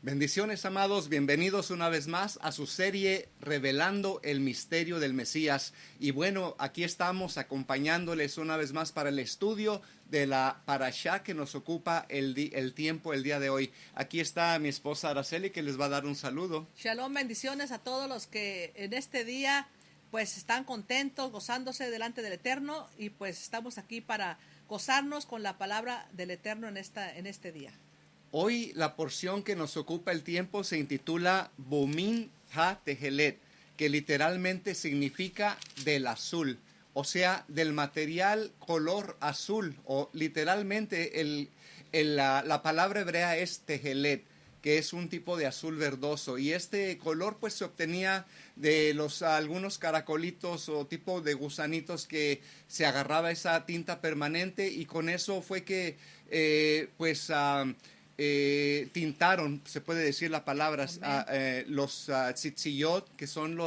Bendiciones, amados, bienvenidos una vez más a su serie Revelando el Misterio del Mesías. Y bueno, aquí estamos acompañándoles una vez más para el estudio de la parashá que nos ocupa el día de hoy. Aquí está mi esposa Araceli, que les va a dar un saludo. Shalom, bendiciones a todos los que en este día pues están contentos, gozándose delante del Eterno, y pues estamos aquí para gozarnos con la palabra del Eterno en este día. Hoy la porción que nos ocupa el tiempo se intitula Bumin Ha-Tehelet, que literalmente significa del azul, o sea, del material color azul, o literalmente la palabra hebrea es Tehelet, que es un tipo de azul verdoso, y este color pues se obtenía de algunos caracolitos o tipo de gusanitos que se agarraba esa tinta permanente, y con eso fue que tintaron, se puede decir la palabra, los tzitziyot, que son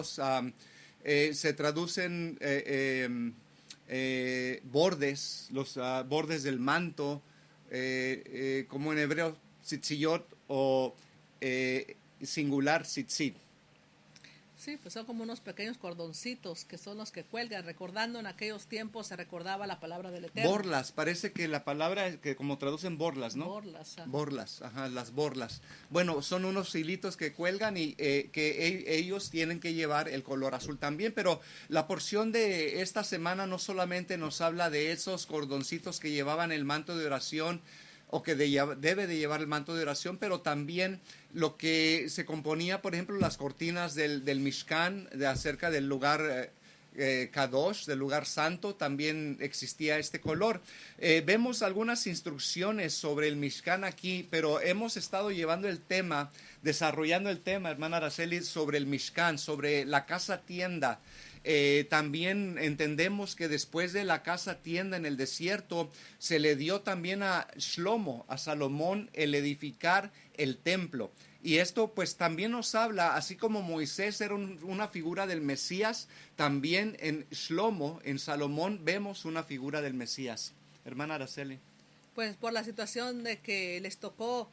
se traducen bordes, los bordes del manto, como en hebreo tzitziyot o singular tzitzit. Sí, pues son como unos pequeños cordoncitos que son los que cuelgan, recordando en aquellos tiempos se recordaba la palabra del Eterno. Borlas, parece que la palabra que como traducen borlas, ¿no? Borlas. Borlas, ajá, las borlas. Bueno, son unos hilitos que cuelgan y ellos tienen que llevar el color azul también, pero la porción de esta semana no solamente nos habla de esos cordoncitos que llevaban el manto de oración, o que debe de llevar el manto de oración, pero también lo que se componía, por ejemplo, las cortinas del Mishkan, acerca del lugar Kadosh, del lugar santo, también existía este color. Vemos algunas instrucciones sobre el Mishkan aquí, pero hemos estado desarrollando el tema, hermana Araceli, sobre el Mishkan, sobre la casa tienda. También entendemos que después de la casa tienda en el desierto, se le dio también a Shlomo, a Salomón, el edificar el templo. Y esto pues también nos habla, así como Moisés era una figura del Mesías, también en Shlomo, en Salomón, vemos una figura del Mesías. Hermana Araceli. Pues por la situación de que les tocó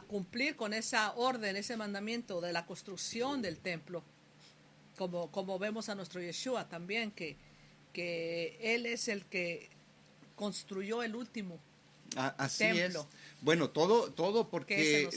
cumplir con esa orden, ese mandamiento de la construcción del templo. Como vemos a nuestro Yeshua también, que Él es el que construyó el último Así templo. es. Bueno, todo porque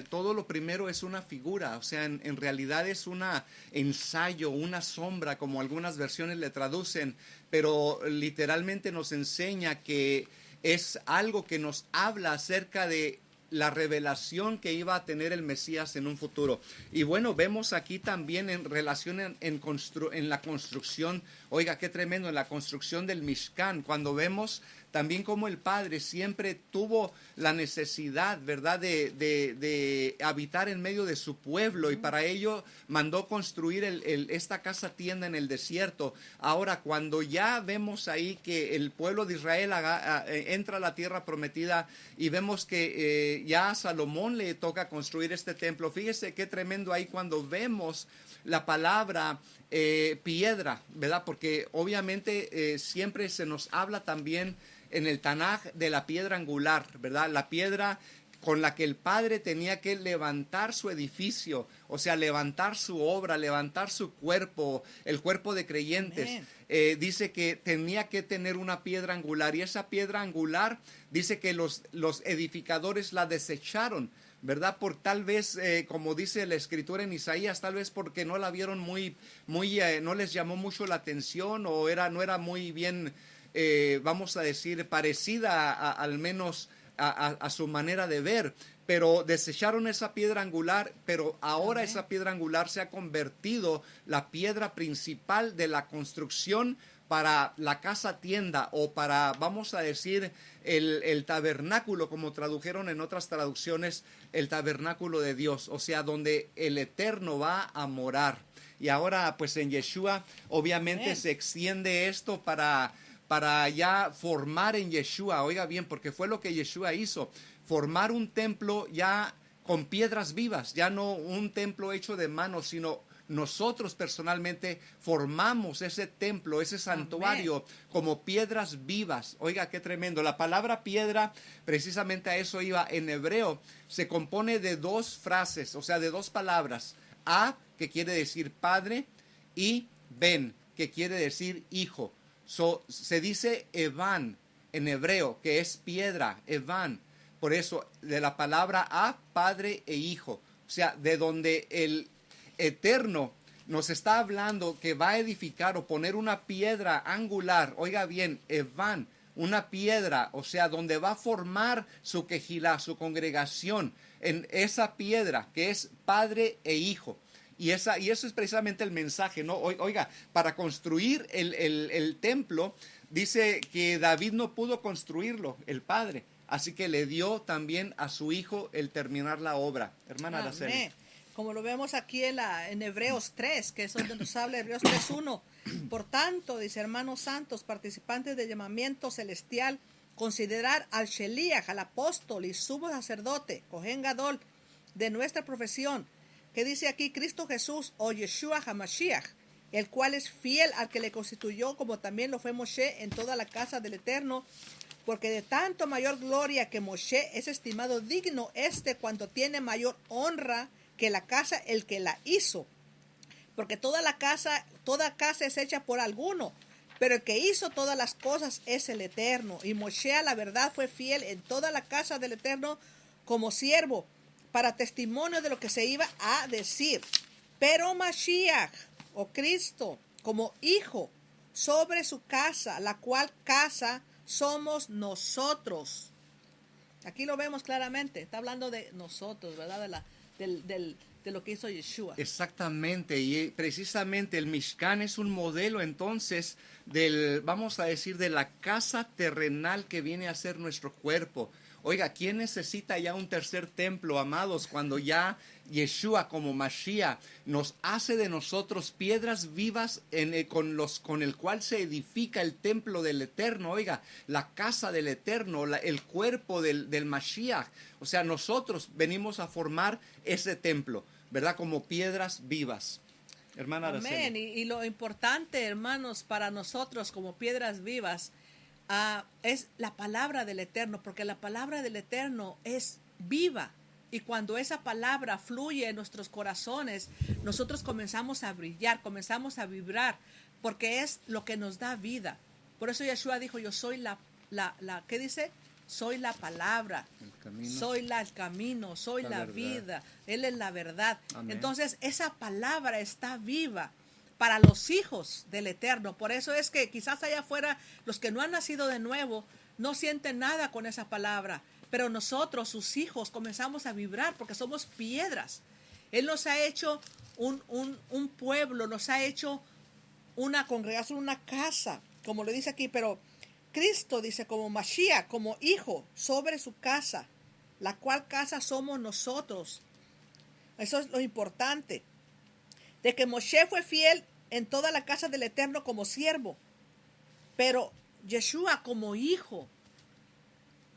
todo lo primero es una figura, o sea, en realidad es un ensayo, una sombra, como algunas versiones le traducen, pero literalmente nos enseña que es algo que nos habla acerca de la revelación que iba a tener el Mesías en un futuro. Y bueno, vemos aquí también en relación en la construcción, oiga, qué tremendo, en la construcción del Mishkan, cuando vemos también como el Padre siempre tuvo la necesidad, ¿verdad?, de habitar en medio de su pueblo, y para ello mandó construir esta casa tienda en el desierto. Ahora, cuando ya vemos ahí que el pueblo de Israel entra a la tierra prometida, y vemos que ya a Salomón le toca construir este templo, fíjese qué tremendo ahí cuando vemos la palabra piedra, ¿verdad? Porque obviamente siempre se nos habla también en el Tanaj de la piedra angular, ¿verdad? La piedra con la que el Padre tenía que levantar su edificio, o sea, levantar su obra, levantar su cuerpo, el cuerpo de creyentes. Dice que tenía que tener una piedra angular, y esa piedra angular dice que los edificadores la desecharon, ¿verdad? Por tal vez, como dice la escritura en Isaías, tal vez porque no la vieron no les llamó mucho la atención, o no era muy bien, vamos a decir, parecida al menos a su manera de ver, pero desecharon esa piedra angular, pero ahora esa piedra angular se ha convertido la piedra principal de la construcción para la casa tienda, o para, vamos a decir, el tabernáculo, como tradujeron en otras traducciones, el tabernáculo de Dios, o sea, donde el Eterno va a morar. Y ahora, pues en Yeshua, obviamente se extiende esto para ya formar en Yeshua, oiga bien, porque fue lo que Yeshua hizo, formar un templo ya con piedras vivas, ya no un templo hecho de manos, sino nosotros personalmente formamos ese templo, ese santuario, como piedras vivas. Oiga, qué tremendo. La palabra piedra, precisamente a eso iba en hebreo, se compone de dos frases, o sea, de dos palabras. A, que quiere decir padre, y ben, que quiere decir hijo. Se dice Evan en hebreo, que es piedra, Evan. Por eso, de la palabra a, padre e hijo. O sea, de donde el Eterno nos está hablando que va a edificar o poner una piedra angular. Oiga bien, Evan, una piedra, o sea, donde va a formar su quejilá, su congregación, en esa piedra que es padre e hijo. Y eso es precisamente el mensaje, ¿no? Oiga, para construir el templo, dice que David no pudo construirlo, el padre. Así que le dio también a su hijo el terminar la obra. Hermana Araceli. Como lo vemos aquí en Hebreos 3, que es donde nos habla Hebreos 3:1. Por tanto, dice, hermanos santos, participantes del llamamiento celestial, considerar al Sheliach, al apóstol y sumo sacerdote, Cohen Gadol, de nuestra profesión, que dice aquí Cristo Jesús o Yeshua HaMashiach, el cual es fiel al que le constituyó, como también lo fue Moshe en toda la casa del Eterno, porque de tanto mayor gloria que Moshe es estimado digno cuando tiene mayor honra que la casa el que la hizo. Porque toda casa es hecha por alguno, pero el que hizo todas las cosas es el Eterno. Y Moshe a la verdad fue fiel en toda la casa del Eterno como siervo, para testimonio de lo que se iba a decir. Pero Mashiach, o Cristo, como hijo, sobre su casa, la cual casa somos nosotros. Aquí lo vemos claramente, está hablando de nosotros, ¿verdad? De lo que hizo Yeshua. Exactamente, y precisamente el Mishkan es un modelo entonces vamos a decir, de la casa terrenal que viene a ser nuestro cuerpo. Oiga, ¿quién necesita ya un tercer templo, amados, cuando ya Yeshua como Mashiach nos hace de nosotros piedras vivas con el cual se edifica el templo del Eterno? Oiga, la casa del Eterno, el cuerpo del Mashiach. O sea, nosotros venimos a formar ese templo, ¿verdad? Como piedras vivas. Hermana Araceli. Amén. Y lo importante, hermanos, para nosotros como piedras vivas, es la palabra del Eterno, porque la palabra del Eterno es viva. Y cuando esa palabra fluye en nuestros corazones, nosotros comenzamos a brillar, comenzamos a vibrar, porque es lo que nos da vida. Por eso Yeshua dijo, yo soy ¿qué dice? Soy la palabra, soy el camino, soy la vida. Él es la verdad. Amén. Entonces, esa palabra está viva para los hijos del Eterno. Por eso es que quizás allá afuera los que no han nacido de nuevo no sienten nada con esa palabra, pero nosotros, sus hijos, comenzamos a vibrar porque somos piedras. Él nos ha hecho un pueblo, nos ha hecho una congregación, una casa, como lo dice aquí, pero Cristo dice como Mashiach, como hijo, sobre su casa, la cual casa somos nosotros. Eso es lo importante. De que Moshe fue fiel en toda la casa del Eterno como siervo, pero Yeshua como hijo.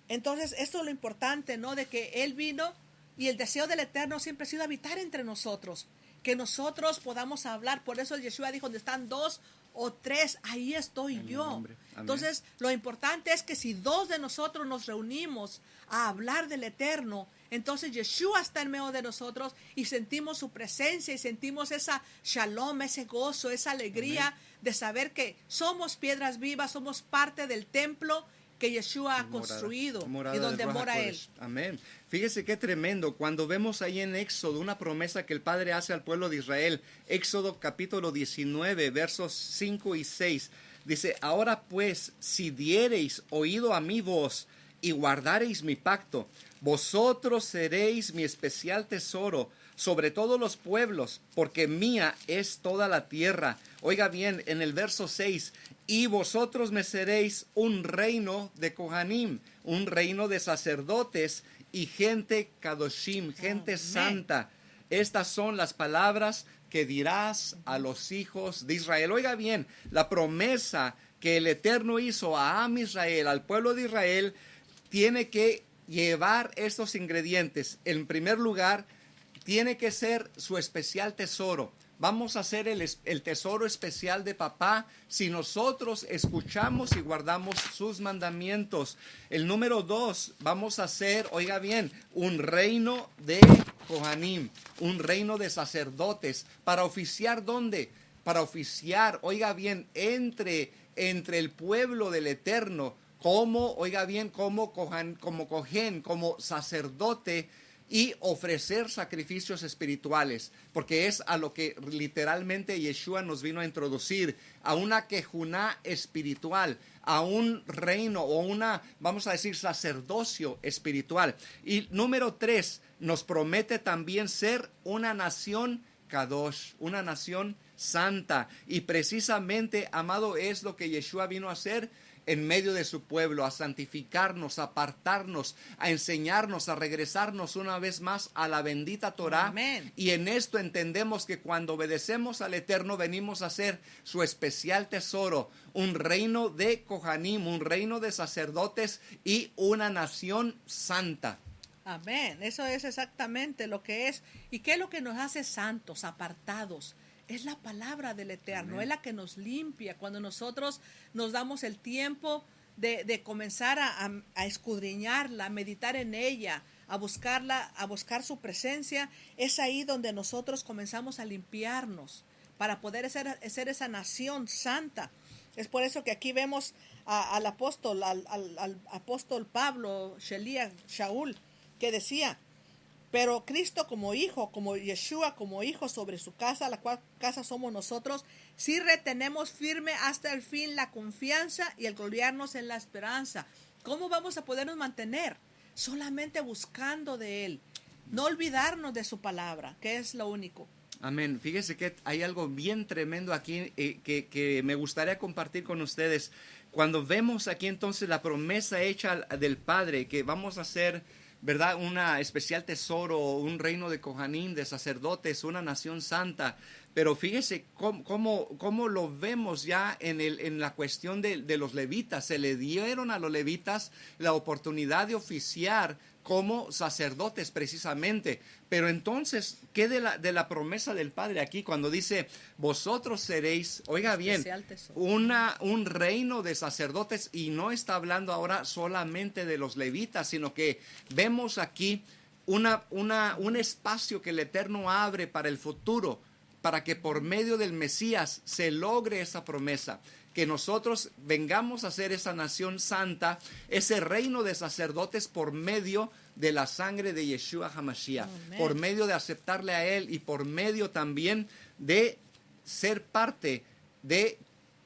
Entonces, esto es lo importante, ¿no? De que Él vino y el deseo del Eterno siempre ha sido habitar entre nosotros, que nosotros podamos hablar. Por eso Yeshua dijo, donde están 2 o 3, ahí estoy yo. Entonces, lo importante es que si 2 de nosotros nos reunimos a hablar del Eterno, entonces Yeshua está en medio de nosotros y sentimos su presencia y sentimos esa shalom, ese gozo, esa alegría. Amén. De saber que somos piedras vivas, somos parte del templo que Yeshua ha construido y donde mora Él. Amén. Fíjese qué tremendo. Cuando vemos ahí en Éxodo una promesa que el Padre hace al pueblo de Israel, Éxodo capítulo 19, versos 5 y 6, dice, ahora pues, si diereis oído a mi voz y guardareis mi pacto, vosotros seréis mi especial tesoro sobre todos los pueblos, porque mía es toda la tierra. Oiga bien, en el verso 6, y vosotros me seréis un reino de Kohanim, un reino de sacerdotes y gente kadoshim, gente santa. Estas son las palabras que dirás a los hijos de Israel. Oiga bien, la promesa que el Eterno hizo a Am Israel, al pueblo de Israel, tiene que llevar estos ingredientes. En primer lugar, tiene que ser su especial tesoro. vamos a ser el tesoro especial de papá si nosotros escuchamos y guardamos sus mandamientos. El número 2, vamos a ser, oiga bien, un reino de Kohanim, un reino de sacerdotes. ¿Para oficiar dónde? Para oficiar, oiga bien, entre el pueblo del Eterno, como, oiga bien, como Cohen, como sacerdote, y ofrecer sacrificios espirituales, porque es a lo que literalmente Yeshua nos vino a introducir, a una quejuná espiritual, a un reino o una, vamos a decir, sacerdocio espiritual. Y número 3, nos promete también ser una nación Kadosh, una nación santa. Y precisamente, amado, es lo que Yeshua vino a hacer en medio de su pueblo, a santificarnos, a apartarnos, a enseñarnos, a regresarnos una vez más a la bendita Torá. Amén. Y en esto entendemos que cuando obedecemos al Eterno venimos a ser su especial tesoro, un reino de Kohanim, un reino de sacerdotes y una nación santa. Amén. Eso es exactamente lo que es. ¿Y qué es lo que nos hace santos, apartados? Es la palabra del Eterno. Amén. Es la que nos limpia. Cuando nosotros nos damos el tiempo de comenzar a escudriñarla, a meditar en ella, a buscarla, a buscar su presencia, es ahí donde nosotros comenzamos a limpiarnos para poder ser esa nación santa. Es por eso que aquí vemos al apóstol, al apóstol Pablo, Shaul, que decía: pero Cristo como hijo, como Yeshua como hijo sobre su casa, la cual casa somos nosotros, si retenemos firme hasta el fin la confianza y el gloriarnos en la esperanza. ¿Cómo vamos a podernos mantener? Solamente buscando de Él. No olvidarnos de su palabra, que es lo único. Amén. Fíjese que hay algo bien tremendo aquí que me gustaría compartir con ustedes. Cuando vemos aquí entonces la promesa hecha del Padre, que vamos a ser, ¿verdad?, una especial tesoro, un reino de Kohanim, de sacerdotes, una nación santa. Pero fíjese cómo lo vemos ya en la cuestión de los levitas. Se le dieron a los levitas la oportunidad de oficiar como sacerdotes precisamente. Pero entonces, ¿qué de la promesa del Padre aquí cuando dice, vosotros seréis, oiga bien, un reino de sacerdotes? Y no está hablando ahora solamente de los levitas, sino que vemos aquí un espacio que el Eterno abre para el futuro, para que por medio del Mesías se logre esa promesa, que nosotros vengamos a ser esa nación santa, ese reino de sacerdotes por medio de la sangre de Yeshua HaMashiach, por medio de aceptarle a Él y por medio también de ser parte de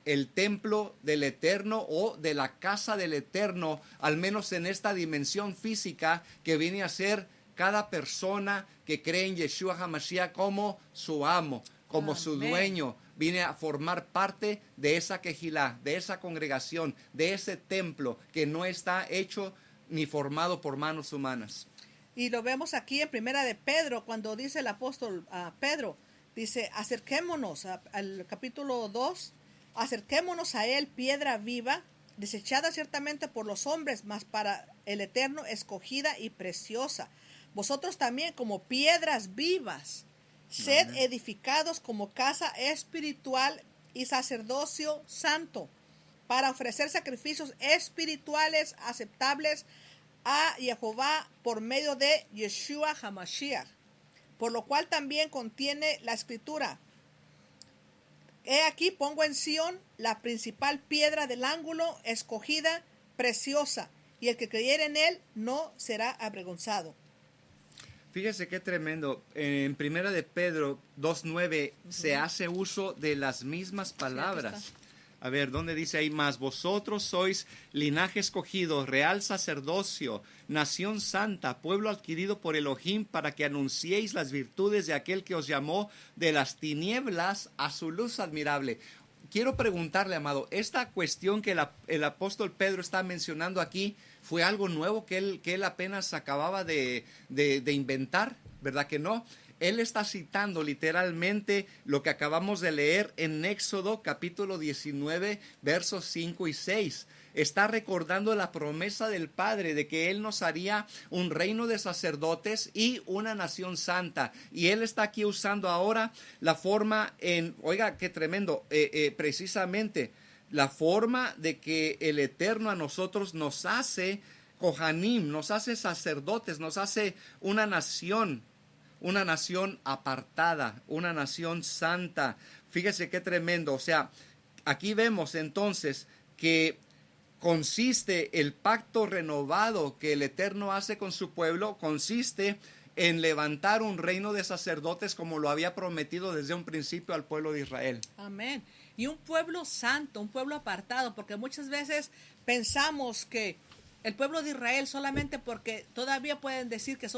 el templo del Eterno o de la casa del Eterno, al menos en esta dimensión física que viene a ser cada persona que cree en Yeshua HaMashiach como su amo, como Amén. Su dueño. Viene a formar parte de esa quejilá, de esa congregación, de ese templo que no está hecho ni formado por manos humanas. Y lo vemos aquí en Primera de Pedro, cuando dice el apóstol Pedro, dice, acerquémonos al capítulo 2, acerquémonos a él, piedra viva, desechada ciertamente por los hombres, mas para el Eterno escogida y preciosa. Vosotros también como piedras vivas, sed Amén. Edificados como casa espiritual y sacerdocio santo, para ofrecer sacrificios espirituales aceptables a Jehová por medio de Yeshua HaMashiach, por lo cual también contiene la escritura: he aquí pongo en Sión la principal piedra del ángulo, escogida, preciosa, y el que creyere en él no será avergonzado. Fíjese qué tremendo. En Primera de Pedro 2:9 se hace uso de las mismas palabras. A ver, ¿dónde dice ahí más? Vosotros sois linaje escogido, real sacerdocio, nación santa, pueblo adquirido por Elohim, para que anunciéis las virtudes de aquel que os llamó de las tinieblas a su luz admirable. Quiero preguntarle, amado, esta cuestión que el apóstol Pedro está mencionando aquí, ¿fue algo nuevo que él apenas acababa de inventar? ¿Verdad que no? Él está citando literalmente lo que acabamos de leer en Éxodo capítulo 19, versos 5 y 6. está recordando la promesa del Padre de que Él nos haría un reino de sacerdotes y una nación santa. Y Él está aquí usando ahora la forma oiga, qué tremendo, precisamente la forma de que el Eterno a nosotros nos hace Kohanim, nos hace sacerdotes, nos hace una nación apartada, una nación santa. Fíjese qué tremendo. O sea, aquí vemos entonces que consiste el pacto renovado que el Eterno hace con su pueblo, consiste en levantar un reino de sacerdotes como lo había prometido desde un principio al pueblo de Israel. Amén. Y un pueblo santo, un pueblo apartado, porque muchas veces pensamos que el pueblo de Israel solamente porque todavía pueden decir que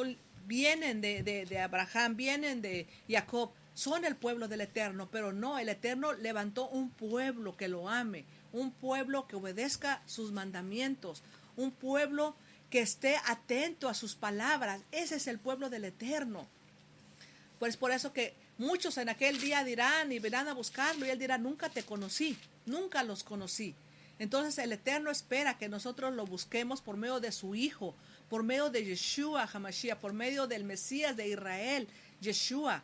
vienen de Abraham, vienen de Jacob, son el pueblo del Eterno, pero no, el Eterno levantó un pueblo que lo ame, un pueblo que obedezca sus mandamientos, un pueblo que esté atento a sus palabras. Ese es el pueblo del Eterno. Pues por eso que muchos en aquel día dirán y verán a buscarlo y él dirá, nunca te conocí, nunca los conocí. Entonces el Eterno espera que nosotros lo busquemos por medio de su Hijo, por medio de Yeshua HaMashiach, por medio del Mesías de Israel, Yeshua,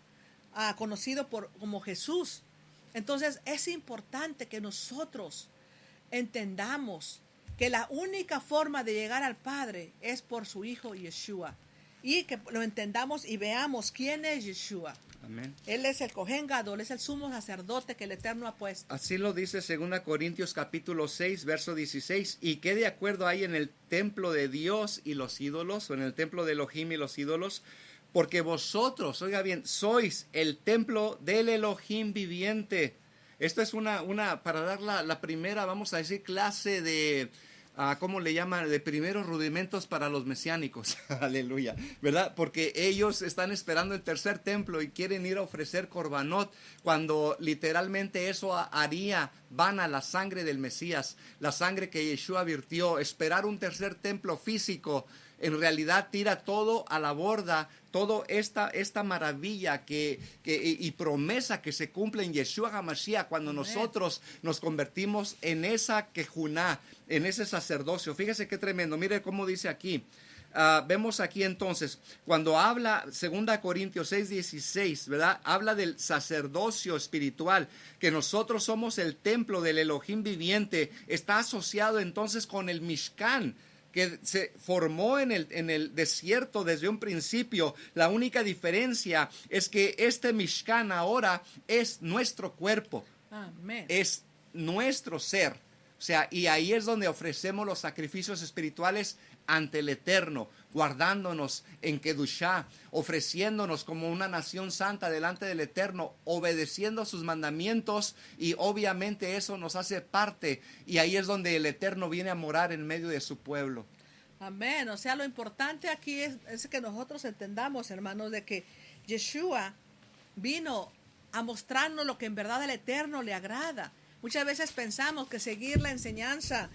conocido como Jesús. Entonces es importante que nosotros entendamos que la única forma de llegar al Padre es por su Hijo Yeshua. Y que lo entendamos y veamos quién es Yeshua. Amén. Él es el Cohen Gadol, es el sumo sacerdote que el Eterno ha puesto. Así lo dice 2 Corintios capítulo 6, verso 16. ¿Y qué de acuerdo hay en el templo de Dios y los ídolos? O en el templo de Elohim y los ídolos. Porque vosotros, oiga bien, sois el templo del Elohim viviente. Esto es para dar la primera, vamos a decir, clase de... ¿cómo le llaman? De primeros rudimentos para los mesiánicos. Aleluya. ¿Verdad? Porque ellos están esperando el tercer templo y quieren ir a ofrecer korbanot, cuando literalmente eso haría vana la sangre del Mesías, la sangre que Yeshua virtió. Esperar un tercer templo físico en realidad tira todo a la borda, toda esta maravilla y promesa que se cumple en Yeshua HaMashiach cuando nosotros nos convertimos en esa kejuná, en ese sacerdocio. Fíjese qué tremendo. Mire cómo dice aquí. Vemos aquí entonces, cuando habla 2 Corintios 6:16, ¿verdad? Habla del sacerdocio espiritual, que nosotros somos el templo del Elohim viviente. Está asociado entonces con el Mishkan, que se formó en el desierto desde un principio. La única diferencia es que este Mishkan ahora es nuestro cuerpo. Amén. Es nuestro ser. O sea, y ahí es donde ofrecemos los sacrificios espirituales ante el Eterno, guardándonos en Kedushá, ofreciéndonos como una nación santa delante del Eterno, obedeciendo sus mandamientos, y obviamente eso nos hace parte, y ahí es donde el Eterno viene a morar en medio de su pueblo. Amén. O sea, lo importante aquí es que nosotros entendamos, hermanos, de que Yeshua vino a mostrarnos lo que en verdad al Eterno le agrada. Muchas veces pensamos que seguir la enseñanza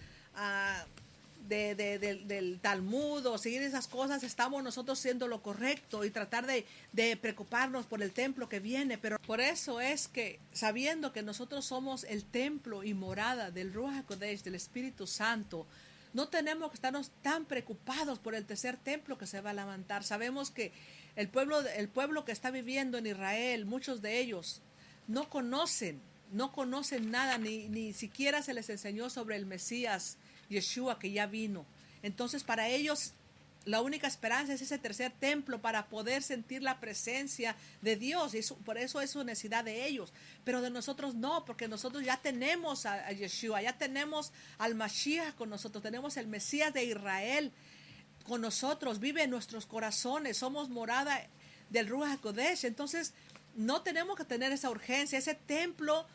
del Talmud o seguir esas cosas, estamos nosotros siendo lo correcto y tratar de preocuparnos por el templo que viene. Pero por eso es que, sabiendo que nosotros somos el templo y morada del Ruach HaKodesh, del Espíritu Santo, no tenemos que estarnos tan preocupados por el tercer templo que se va a levantar. Sabemos que el pueblo que está viviendo en Israel, muchos de ellos no conocen nada, ni siquiera se les enseñó sobre el Mesías Yeshua que ya vino. Entonces para ellos la única esperanza es ese tercer templo para poder sentir la presencia de Dios, y por eso es su necesidad de ellos. Pero de nosotros no, porque nosotros ya tenemos a Yeshua, ya tenemos al Mashiach con nosotros, tenemos el Mesías de Israel con nosotros, vive en nuestros corazones, somos morada del Ruach HaKodesh. Entonces no tenemos que tener esa urgencia. Ese templo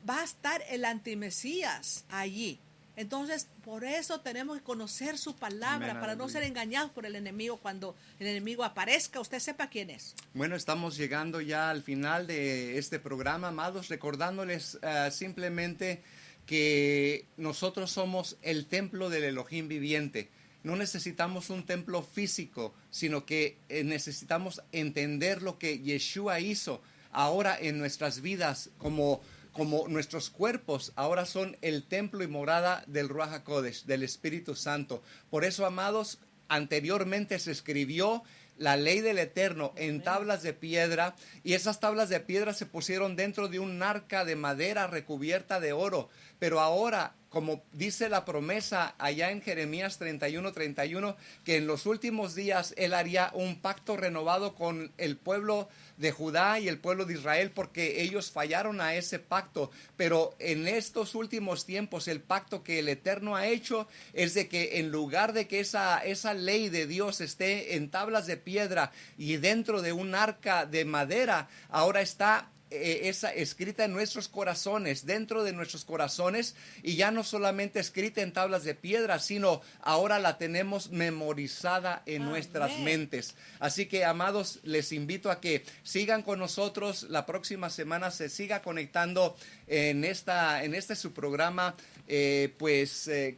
va a estar el antimesías allí. Entonces, por eso tenemos que conocer su palabra. Amén, para no ser engañados por el enemigo. Cuando el enemigo aparezca, usted sepa quién es. Bueno, estamos llegando ya al final de este programa, amados, recordándoles simplemente que nosotros somos el templo del Elohim viviente. No necesitamos un templo físico, sino que necesitamos entender lo que Yeshua hizo ahora en nuestras vidas como como nuestros cuerpos ahora son el templo y morada del Ruach HaKodesh, del Espíritu Santo. Por eso, amados, anteriormente se escribió la ley del Eterno en tablas de piedra, y esas tablas de piedra se pusieron dentro de un arca de madera recubierta de oro. Pero ahora, como dice la promesa allá en Jeremías 31:31, que en los últimos días Él haría un pacto renovado con el pueblo de Judá y el pueblo de Israel, porque ellos fallaron a ese pacto. Pero en estos últimos tiempos, el pacto que el Eterno ha hecho es de que en lugar de que esa ley de Dios esté en tablas de piedra y dentro de un arca de madera, ahora está esa escrita en nuestros corazones, dentro de nuestros corazones, y ya no solamente escrita en tablas de piedra, sino ahora la tenemos memorizada en nuestras mentes. Así que, amados, les invito a que sigan con nosotros. La próxima semana se siga conectando en este su programa,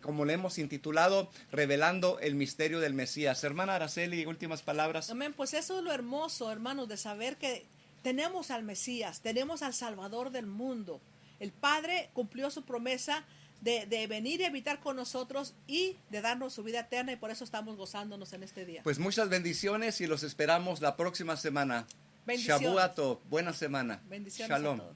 como le hemos intitulado, Revelando el Misterio del Mesías. Hermana Araceli, últimas palabras. Amén. Pues eso es lo hermoso, hermanos, de saber que tenemos al Mesías, tenemos al Salvador del mundo. El Padre cumplió su promesa de venir y habitar con nosotros y de darnos su vida eterna, y por eso estamos gozándonos en este día. Pues muchas bendiciones y los esperamos la próxima semana. Bendiciones. Shavuot Tov, buena semana. Bendiciones Shalom. a todos.